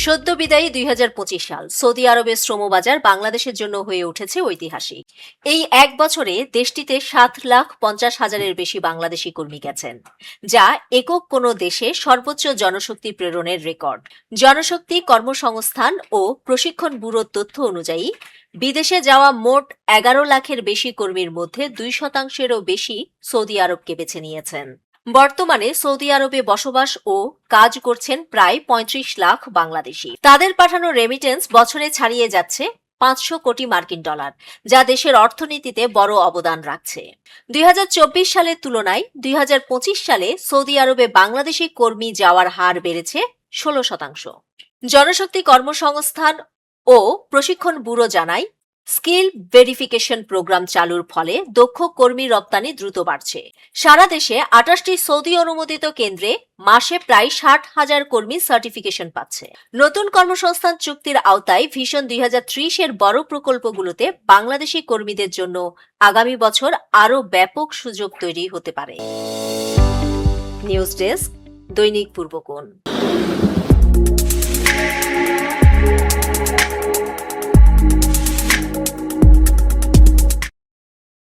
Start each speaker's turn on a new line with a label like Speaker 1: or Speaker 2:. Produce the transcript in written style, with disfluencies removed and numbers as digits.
Speaker 1: সদ্য বিদায়ী ২০২৫ সাল সৌদি আরবের শ্রমবাজার বাংলাদেশের জন্য হয়ে উঠেছে ঐতিহাসিক। এই এক বছরে দেশটিতে ৭,৫০,০০০-এর বেশি বাংলাদেশি কর্মী গেছেন, যা একক কোনো দেশে সর্বোচ্চ জনশক্তি প্রেরণের রেকর্ড। জনশক্তি, কর্মসংস্থান ও প্রশিক্ষণ ব্যুরোর তথ্য অনুযায়ী বিদেশে যাওয়া মোট ১১ লাখের বেশি কর্মীর মধ্যে ২%-এরও বেশি সৌদি আরবকে বেছে নিয়েছেন। বর্তমানে সৌদি আরবে বসবাস ও কাজ করছেন প্রায় ৩৫ লাখ বাংলাদেশি। তাদের পাঠানো রেমিটেন্স বছরে ছাড়িয়ে যাচ্ছে ৫০০ কোটি মার্কিন ডলার, যা দেশের অর্থনীতিতে বড় অবদান রাখছে। ২০২৪ সালের তুলনায় ২০২৫ সালে সৌদি আরবে বাংলাদেশি কর্মী যাওয়ার হার বেড়েছে ১৬%। জনশক্তি, কর্মসংস্থান ও প্রশিক্ষণ ব্যুরো জানায়, স্কিল ভেরিফিকেশন প্রোগ্রাম চালুর ফলে দক্ষ কর্মী রপ্তানি দ্রুত বাড়ছে। সারা দেশে ২৮টি সৌদি অনুমোদিত কেন্দ্রে মাসে প্রায় ৬০,০০০ কর্মী সার্টিফিকেশন পাচ্ছে। নতুন কর্মসংস্থান চুক্তির আওতায় ভিশন ২০৩০-এর বড় প্রকল্পগুলোতে বাংলাদেশি কর্মীদের জন্য আগামী বছর আরও ব্যাপক সুযোগ তৈরি হতে পারে। নিউজ ডেস্ক, দৈনিক পূর্বকোণ।